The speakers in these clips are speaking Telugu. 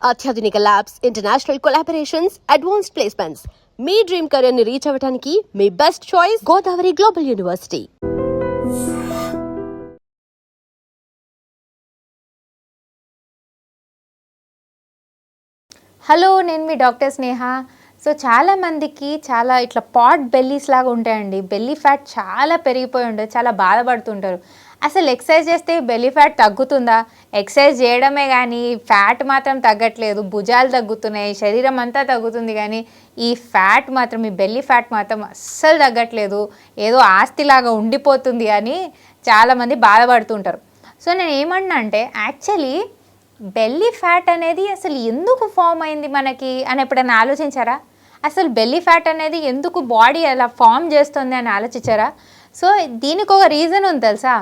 అత్యాధునిక labs, international collaborations, advanced placements. మీ డ్రీమ్ కెరీర్ ని రీచ్ అవ్వడానికి మీ best choice Godavari global university. Hello, నేను మీ డాక్టర్ స్నేహ. సో చాలామందికి చాలా ఇట్లా పాట్ బెల్లీస్ లాగా ఉంటాయండి. బెల్లీ ఫ్యాట్ చాలా పెరిగిపోయి ఉంటుంది, చాలా బాధపడుతుంటారు. అసలు ఎక్సర్సైజ్ చేస్తే బెల్లీ ఫ్యాట్ తగ్గుతుందా? ఎక్సర్సైజ్ చేయడమే కానీ ఫ్యాట్ మాత్రం తగ్గట్లేదు, భుజాలు తగ్గుతున్నాయి, శరీరం అంతా తగ్గుతుంది, కానీ ఈ ఫ్యాట్ మాత్రం, ఈ బెల్లీ ఫ్యాట్ మాత్రం అస్సలు తగ్గట్లేదు, ఏదో ఆస్తిలాగా ఉండిపోతుంది అని చాలామంది బాధపడుతుంటారు. సో నేను ఏమన్నా అంటే యాక్చువల్లీ బెల్లీ ఫ్యాట్ అనేది అసలు ఎందుకు ఫామ్ అయింది మనకి అని ఎప్పుడైనా ఆలోచించారా? అసలు బెల్లీ ఫ్యాట్ అనేది ఎందుకు బాడీ అలా ఫామ్ చేస్తుంది అని ఆలోచించారా? సో దీనికి ఒక రీజన్ ఉంది తెలుసా?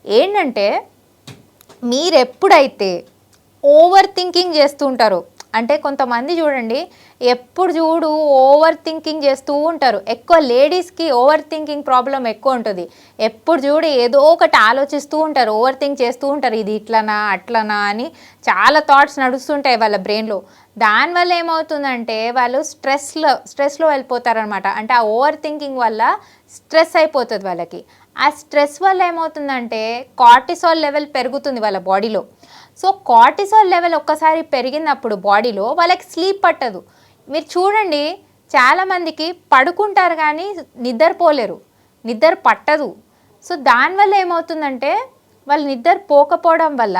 ఏంటంటే మీరు ఎప్పుడైతే ఓవర్ థింకింగ్ చేస్తూ ఉంటారో, అంటే కొంతమంది చూడండి ఎప్పుడు చూడు ఓవర్ థింకింగ్ చేస్తూ ఉంటారు. ఎక్కువ లేడీస్కి ఓవర్ థింకింగ్ ప్రాబ్లం ఎక్కువ ఉంటుంది. ఎప్పుడు చూడు ఏదో ఒకటి ఆలోచిస్తూ ఉంటారు, ఓవర్ థింక్ చేస్తూ ఉంటారు, ఇది ఇట్లనా అట్లనా అని చాలా థాట్స్ నడుస్తుంటాయి వాళ్ళ బ్రెయిన్లో. దానివల్ల ఏమవుతుందంటే వాళ్ళు స్ట్రెస్లో వెళ్ళిపోతారనమాట. అంటే ఆ ఓవర్ థింకింగ్ వల్ల స్ట్రెస్ అయిపోతుంది వాళ్ళకి. ఆ స్ట్రెస్ వల్ల ఏమవుతుందంటే కార్టిసాల్ లెవెల్ పెరుగుతుంది వాళ్ళ బాడీలో. సో కార్టిసాల్ లెవెల్ ఒక్కసారి పెరిగినప్పుడు బాడీలో వాళ్ళకి స్లీప్ పట్టదు. మీరు చూడండి చాలామందికి పడుకుంటారు కానీ నిద్రపోలేరు, నిద్ర పట్టదు. సో దానివల్ల ఏమవుతుందంటే వాళ్ళు నిద్ర పోకపోవడం వల్ల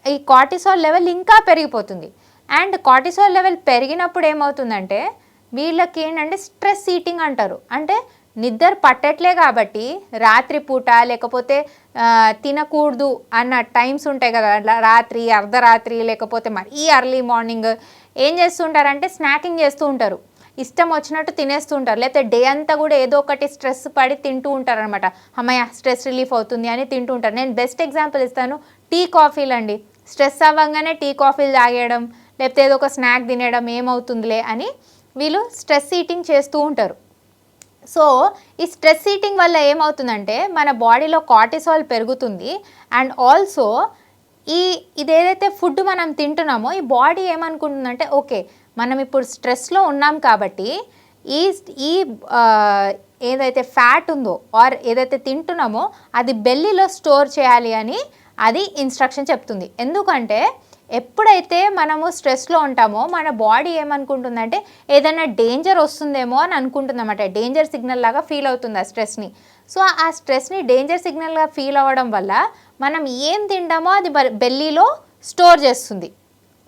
ఈ కార్టిసాల్ లెవెల్ ఇంకా పెరిగిపోతుంది. అండ్ కార్టిసాల్ లెవెల్ పెరిగినప్పుడు ఏమవుతుందంటే వీళ్ళకి ఏంటంటే స్ట్రెస్ ఈటింగ్ అంటారు. అంటే నిద్ర పట్టట్లే కాబట్టి రాత్రిపూట లేకపోతే తినకూడదు అన్న టైమ్స్ ఉంటాయి కదా, రాత్రి, అర్ధరాత్రి, లేకపోతే మరీ ఎర్లీ మార్నింగ్ ఏం చేస్తుంటారంటే స్నాకింగ్ చేస్తూ ఉంటారు, ఇష్టం వచ్చినట్టు తినేస్తూ ఉంటారు. లేకపోతే డే అంతా కూడా ఏదో ఒకటి స్ట్రెస్ పడి తింటూ ఉంటారు అనమాట. అమ్మయ్య స్ట్రెస్ రిలీఫ్ అవుతుంది అని తింటూ ఉంటారు. నేను బెస్ట్ ఎగ్జాంపుల్ ఇస్తాను, టీ కాఫీలు అండి. స్ట్రెస్ అవ్వగానే టీ కాఫీలు తాగేయడం, లేకపోతే ఏదో ఒక స్నాక్ తినేయడం, ఏమవుతుందిలే అని వీళ్ళు స్ట్రెస్ ఈటింగ్ చేస్తూ ఉంటారు. సో ఈ స్ట్రెస్ ఈటింగ్ వల్ల ఏమవుతుందంటే మన బాడీలో కార్టిసాల్ పెరుగుతుంది. అండ్ ఆల్సో ఇదేదైతే ఫుడ్ మనం తింటున్నామో ఈ బాడీ ఏమనుకుంటుందంటే ఓకే మనం ఇప్పుడు స్ట్రెస్లో ఉన్నాం కాబట్టి ఈ ఏదైతే ఫ్యాట్ ఉందో ఆర్ ఏదైతే తింటున్నామో అది బెల్లీలో స్టోర్ చేయాలి అని అది ఇన్స్ట్రక్షన్ చెప్తుంది. ఎందుకంటే ఎప్పుడైతే మనము స్ట్రెస్లో ఉంటామో మన బాడీ ఏమనుకుంటుందంటే ఏదైనా డేంజర్ వస్తుందేమో అని అనుకుంటుందన్నమాట. డేంజర్ సిగ్నల్ లాగా ఫీల్ అవుతుంది ఆ స్ట్రెస్ని. సో ఆ స్ట్రెస్ని డేంజర్ సిగ్నల్గా ఫీల్ అవ్వడం వల్ల మనం ఏం తింటామో అది బెల్లీలో స్టోర్ చేస్తుంది.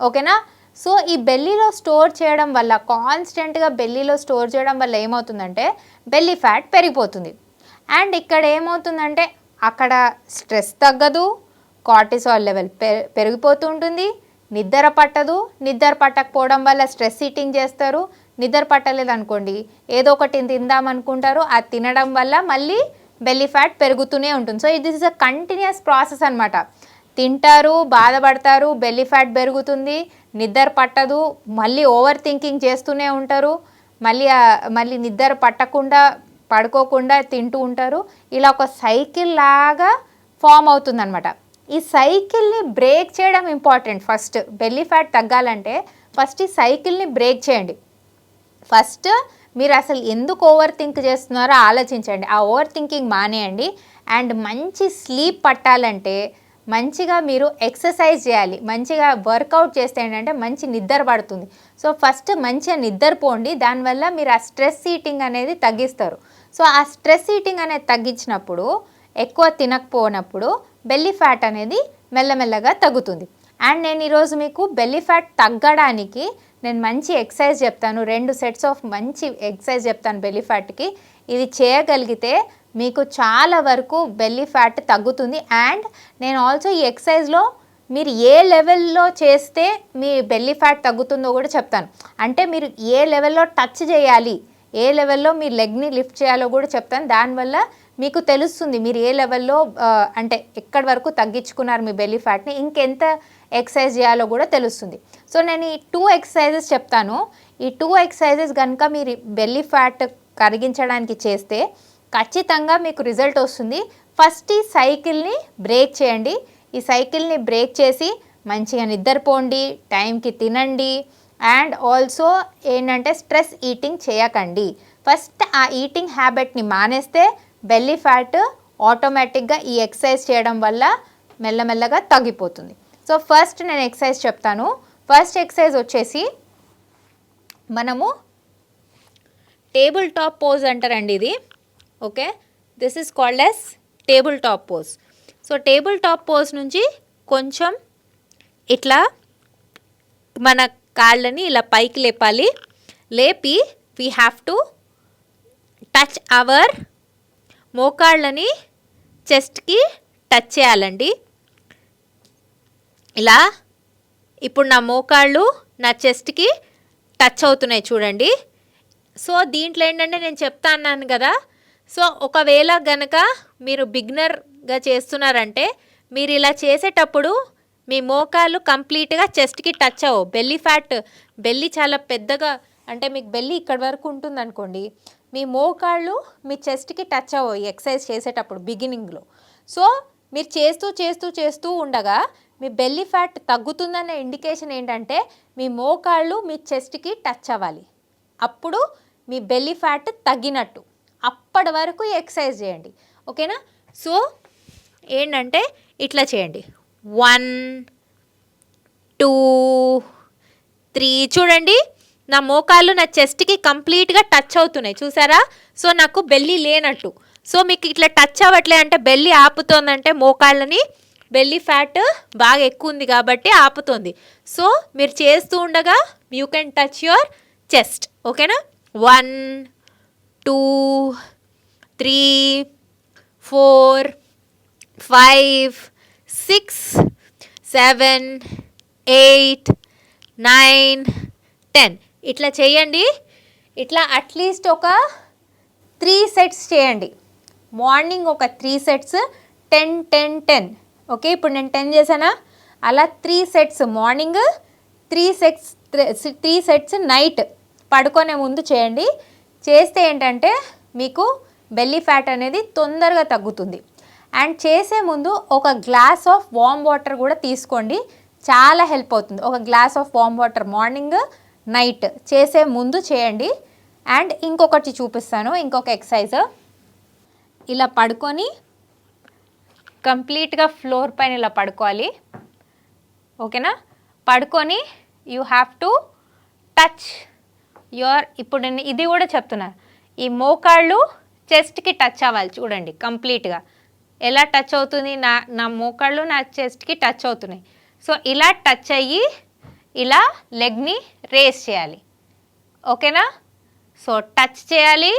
ఓకేనా? సో ఈ బెల్లీలో స్టోర్ చేయడం వల్ల, కాన్స్టెంట్గా బెల్లీలో స్టోర్ చేయడం వల్ల ఏమవుతుందంటే బెల్లీ ఫ్యాట్ పెరిగిపోతుంది. అండ్ ఇక్కడ ఏమవుతుందంటే అక్కడ స్ట్రెస్ తగ్గదు, కార్టిసాల్ లెవెల్ పెరిగిపోతూ ఉంటుంది, నిద్ర పట్టదు. నిద్ర పట్టకపోవడం వల్ల స్ట్రెస్ ఈటింగ్ చేస్తారు. నిద్ర పట్టలేదు అనుకోండి ఏదో ఒకటి తిందామనుకుంటారు, అది తినడం వల్ల మళ్ళీ బెల్లీ ఫ్యాట్ పెరుగుతూనే ఉంటుంది. సో ఇది ఇస్ అ కంటిన్యూస్ ప్రాసెస్ అనమాట. తింటారు, బాధపడతారు, బెల్లీ ఫ్యాట్ పెరుగుతుంది, నిద్ర పట్టదు, మళ్ళీ ఓవర్ థింకింగ్ చేస్తూనే ఉంటారు, మళ్ళీ నిద్ర పట్టకుండా పడుకోకుండా తింటూ ఉంటారు. ఇలా ఒక సైకిల్ లాగా ఫామ్ అవుతుందన్నమాట. ఈ సైకిల్ని బ్రేక్ చేయడం ఇంపార్టెంట్. ఫస్ట్ బెల్లీ ఫ్యాట్ తగ్గాలంటే ఫస్ట్ ఈ సైకిల్ని బ్రేక్ చేయండి. ఫస్ట్ మీరు అసలు ఎందుకు ఓవర్ థింక్ చేస్తున్నారో ఆలోచించండి, ఆ ఓవర్ థింకింగ్ మానేయండి. అండ్ మంచి స్లీప్ పట్టాలంటే మంచిగా మీరు ఎక్సర్సైజ్ చేయాలి, మంచిగా వర్కౌట్ చేస్తే ఏంటంటే మంచి నిద్ర పడుతుంది. సో ఫస్ట్ మంచిగా నిద్రపోండి, దానివల్ల మీరు ఆ స్ట్రెస్ ఈటింగ్ అనేది తగ్గిస్తారు. సో ఆ స్ట్రెస్ ఈటింగ్ అనేది తగ్గించినప్పుడు, ఎక్కువ తినకపోయినప్పుడు బెల్లీ ఫ్యాట్ అనేది మెల్లమెల్లగా తగ్గుతుంది. అండ్ నేను ఈరోజు మీకు బెల్లీ ఫ్యాట్ తగ్గడానికి నేను మంచి ఎక్సర్సైజ్ చెప్తాను, 2 సెట్స్ ఆఫ్ మంచి ఎక్సర్సైజ్ చెప్తాను బెల్లీ ఫ్యాట్కి. ఇది చేయగలిగితే మీకు చాలా వరకు బెల్లీ ఫ్యాట్ తగ్గుతుంది. అండ్ నేను ఆల్సో ఈ ఎక్సర్సైజ్లో మీరు ఏ లెవెల్లో చేస్తే మీ బెల్లీ ఫ్యాట్ తగ్గుతుందో కూడా చెప్తాను. అంటే మీరు ఏ లెవెల్లో టచ్ చేయాలి, ఏ లెవెల్లో మీ లెగ్ని లిఫ్ట్ చేయాలో కూడా చెప్తాను. దానివల్ల మీకు తెలుస్తుంది మీరు ఏ లెవెల్లో అంటే ఎక్కడి వరకు తగ్గించుకున్నారు మీ బెల్లీ ఫ్యాట్ని, ఇంకెంత ఎక్సర్సైజ్ చేయాలో కూడా తెలుస్తుంది. సో నేను ఈ 2 ఎక్సర్సైజెస్ చెప్తాను. ఈ 2 ఎక్సర్సైజెస్ కనుక మీరు బెల్లీ ఫ్యాట్ కరిగించడానికి చేస్తే ఖచ్చితంగా మీకు రిజల్ట్ వస్తుంది. ఫస్ట్ ఈ సైకిల్ని బ్రేక్ చేయండి. ఈ సైకిల్ని బ్రేక్ చేసి మంచిగా నిద్రపోండి, టైంకి తినండి, అండ్ ఆల్సో ఏంటంటే స్ట్రెస్ ఈటింగ్ చేయకండి. ఫస్ట్ ఆ ఈటింగ్ హ్యాబిట్ని మానేస్తే బెల్లీ ఫ్యాట్ ఆటోమేటిక్గా ఈ ఎక్సర్సైజ్ చేయడం వల్ల మెల్లమెల్లగా తగ్గిపోతుంది. సో ఫస్ట్ నేను ఎక్సర్సైజ్ చెప్తాను. ఫస్ట్ ఎక్సర్సైజ్ వచ్చేసి మనము టేబుల్ టాప్ పోజ్ అంటారండి ఇది. Okay, this is called as table top pose. So table top pose నుంచి కొంచెం ఇట్లా మన కాళ్ళని ఇలా పైకి లేపాలి. లేపి we have to touch our మోకాళ్ళని చెస్ట్కి టచ్ చేయాలండి. ఇలా ఇప్పుడు నా మోకాళ్ళు నా చెస్ట్కి టచ్ అవుతున్నాయి చూడండి. సో దీంట్లో ఏంటంటే నేను చెప్తా అన్నాను కదా, సో ఒకవేళ గనక మీరు బిగినర్గా చేస్తున్నారంటే మీరు ఇలా చేసేటప్పుడు మీ మోకాళ్ళు కంప్లీట్గా చెస్ట్కి టచ్ అవ్వవు. బెల్లీ చాలా పెద్దగా, అంటే మీకు బెల్లీ ఇక్కడ వరకు ఉంటుంది అనుకోండి, మీ మోకాళ్ళు మీ చెస్ట్కి టచ్ అవ్వవు ఈ ఎక్సర్సైజ్ చేసేటప్పుడు బిగినింగ్లో. సో మీరు చేస్తూ ఉండగా మీ బెల్లీ ఫ్యాట్ తగ్గుతుందన్న ఇండికేషన్ ఏంటంటే మీ మోకాళ్ళు మీ చెస్ట్కి టచ్ అవ్వాలి. అప్పుడు మీ బెల్లీ ఫ్యాట్ తగ్గినట్టు. అప్పటి వరకు ఎక్సర్సైజ్ చేయండి, ఓకేనా? సో ఏంటంటే ఇట్లా చేయండి. 1 2 3 చూడండి, నా మోకాళ్ళు నా చెస్ట్కి కంప్లీట్గా టచ్ అవుతున్నాయి చూసారా? సో నాకు బెల్లీ లేనట్టు. సో మీకు ఇట్లా టచ్ అవ్వట్లే అంటే బెల్లీ ఆపుతోందంటే మోకాళ్ళని బెల్లీ ఫ్యాట్ బాగా ఎక్కువ ఉంది కాబట్టి ఆపుతుంది. సో మీరు చేస్తూ ఉండగా you can touch your chest, ఓకేనా? 1 2 3 4 5 6 7 8 9 10 ఇట్లా చేయండి. ఇట్లా అట్లీస్ట్ ఒక 3 సెట్స్ చేయండి. మార్నింగ్ ఒక 3 సెట్స్, 10 10 10. ఓకే, ఇప్పుడు నేను 10 చేశానా, అలా 3 సెట్స్ మార్నింగ్, 3 సెట్స్ నైట్ పడుకునే ముందు చేయండి. చేస్తే ఏంటంటే మీకు బెల్లీ ఫ్యాట్ అనేది తొందరగా తగ్గుతుంది. అండ్ చేసే ముందు ఒక గ్లాస్ ఆఫ్ వామ్ వాటర్ కూడా తీసుకోండి, చాలా హెల్ప్ అవుతుంది. ఒక glass of warm water morning night చేసే ముందు చేయండి. అండ్ ఇంకొకటి చూపిస్తాను, ఇంకొక ఎక్సర్సైజ్. ఇలా పడుకొని కంప్లీట్గా ఫ్లోర్ పైన ఇలా పడుకోవాలి, ఓకేనా? పడుకొని you have to touch your, ఇప్పుడు నేను ఇది కూడా చెప్తున్నాను, ఈ మోకాళ్ళు చెస్ట్కి టచ్ అవ్వాలి చూడండి కంప్లీట్గా. ఎలా టచ్ అవుతుంది, నా మోకాళ్ళు నా చెస్ట్కి టచ్ అవుతున్నాయి. సో ఇలా టచ్ అయ్యి ఇలా లెగ్ని రేస్ చేయాలి, ఓకేనా? సో టచ్ చేయాలి,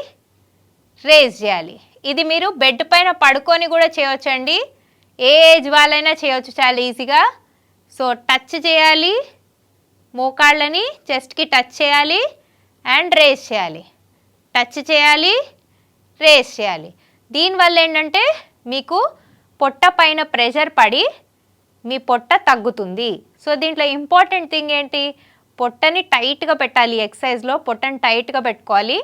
రేస్ చేయాలి. ఇది మీరు బెడ్ పైన పడుకొని కూడా చేయవచ్చండి, ఏ ఏజ్ వాళ్ళైనా చేయవచ్చు చాలా ఈజీగా. సో టచ్ చేయాలి, మోకాళ్ళని చెస్ట్కి టచ్ చేయాలి అండ్ రేస్ చేయాలి, టచ్ చేయాలి, రేస్ చేయాలి. దీనివల్ల ఏంటంటే మీకు పొట్ట పైన ప్రెషర్ పడి మీ పొట్ట తగ్గుతుంది. సో దీంట్లో ఇంపార్టెంట్ థింగ్ ఏంటి, పొట్టని టైట్గా పెట్టాలి. ఎక్సర్సైజ్లో పొట్టని టైట్గా పెట్టుకోవాలి.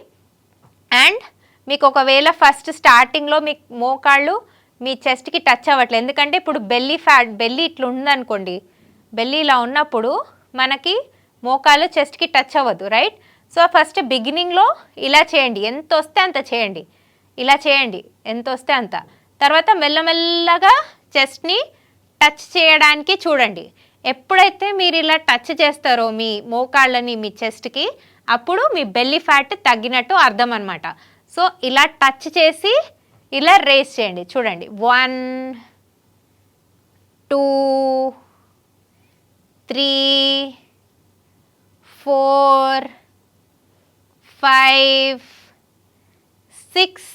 అండ్ మీకు ఒకవేళ ఫస్ట్ స్టార్టింగ్లో మీ మోకాళ్ళు మీ చెస్ట్కి టచ్ అవ్వట్లేదు, ఎందుకంటే ఇప్పుడు బెల్లీ ఇట్లా ఉందనుకోండి, బెల్లీ ఇలా ఉన్నప్పుడు మనకి మోకాళ్ళు చెస్ట్కి టచ్ అవ్వదు, రైట్? సో ఫస్ట్ బిగినింగ్లో ఇలా చేయండి, ఎంత వస్తే అంత చేయండి, ఇలా చేయండి ఎంత వస్తే అంత. తర్వాత మెల్లమెల్లగా చెస్ట్ని టచ్ చేయడానికి చూడండి. ఎప్పుడైతే మీరు ఇలా టచ్ చేస్తారో మీ మోకాళ్ళని మీ చెస్ట్కి, అప్పుడు మీ బెల్లీ ఫ్యాట్ తగ్గినట్టు అర్థం అనమాట. సో ఇలా టచ్ చేసి ఇలా రేస్ చేయండి చూడండి. 1 2 3 4 5 6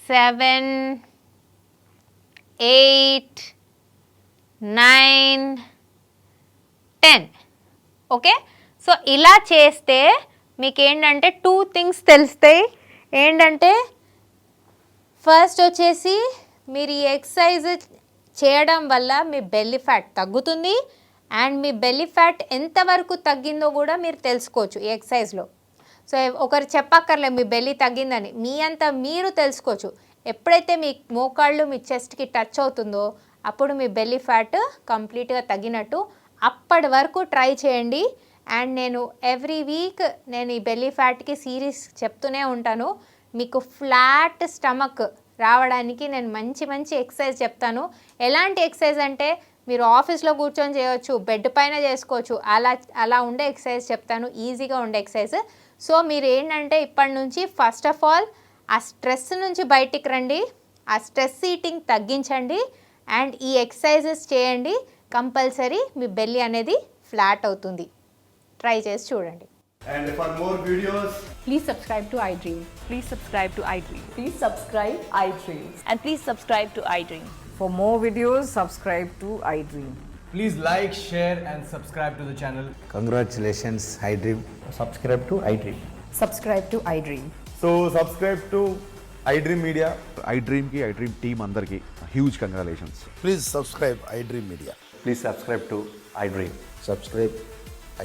7 8 9 10. ఓకే, సో ఇలా చేస్తే మీకేంటంటే 2 థింగ్స్ తెలుస్తాయి. ఏంటంటే ఫస్ట్ వచ్చేసి మీరు ఈ ఎక్సర్సైజ్ చేయడం వల్ల మీ బెల్లీ ఫ్యాట్ తగ్గుతుంది. అండ్ మీ బెల్లీ ఫ్యాట్ ఎంతవరకు తగ్గిందో కూడా మీరు తెలుసుకోవచ్చు ఈ ఎక్సర్సైజ్లో. సో ఒకరు చెప్పక్కర్లేదు మీ బెల్లీ తగ్గిందని, మీ అంతా మీరు తెలుసుకోవచ్చు. ఎప్పుడైతే మీ మోకాళ్ళు మీ చెస్ట్కి టచ్ అవుతుందో అప్పుడు మీ బెల్లీ ఫ్యాట్ కంప్లీట్గా తగ్గినట్టు. అప్పటి వరకు ట్రై చేయండి. అండ్ నేను ఎవ్రీ వీక్ నేను ఈ బెల్లీ ఫ్యాట్కి సిరీస్ చెప్తూనే ఉంటాను. మీకు ఫ్లాట్ స్టమక్ రావడానికి నేను మంచి మంచి ఎక్సర్సైజ్ చెప్తాను. ఎలాంటి ఎక్సర్సైజ్ అంటే మీరు ఆఫీస్లో కూర్చొని చేయొచ్చు, బెడ్ పైన చేసుకోవచ్చు, అలా ఉండే ఎక్సర్సైజ్ చెప్తాను, ఈజీగా ఉండే ఎక్సర్సైజ్. సో మీరు ఏంటంటే ఇప్పటి నుంచి ఫస్ట్ ఆఫ్ ఆల్ ఆ స్ట్రెస్ నుంచి బయటికి రండి, ఆ స్ట్రెస్ ఈటింగ్ తగ్గించండి అండ్ ఈ ఎక్సర్సైజెస్ చేయండి. కంపల్సరీ మీ బెల్లీ అనేది ఫ్లాట్ అవుతుంది. ట్రై చేసి చూడండి. And for more videos, Please subscribe to iDream. Please subscribe to iDream. Please subscribe iDream. And please subscribe to iDream. For more videos, subscribe to iDream. please like, share, and subscribe to the channel. Congratulations, iDream. subscribe to iDream. Subscribe to iDream. So subscribe to iDream Media. iDream ki iDream team andarki huge congratulations. Please subscribe iDream Media. Please subscribe to iDream. Subscribe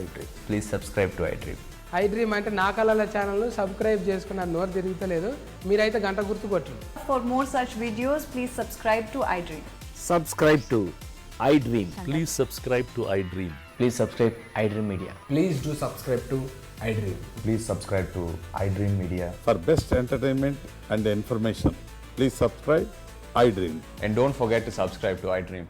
iDream. Please subscribe to iDream. iDream అంటే నా కళల ఛానల్ సబ్స్క్రైబ్ చేసుకున్న నోరు తిరుగుతలేదు, మీరైతే గంట గుర్తు కొట్టండి. For more such videos, please subscribe to iDream. Subscribe to iDream. Please subscribe to iDream. Please subscribe iDream Media. Please do subscribe to iDream. Please subscribe to iDream Media. For best entertainment and information, please subscribe iDream. And don't forget to subscribe to iDream.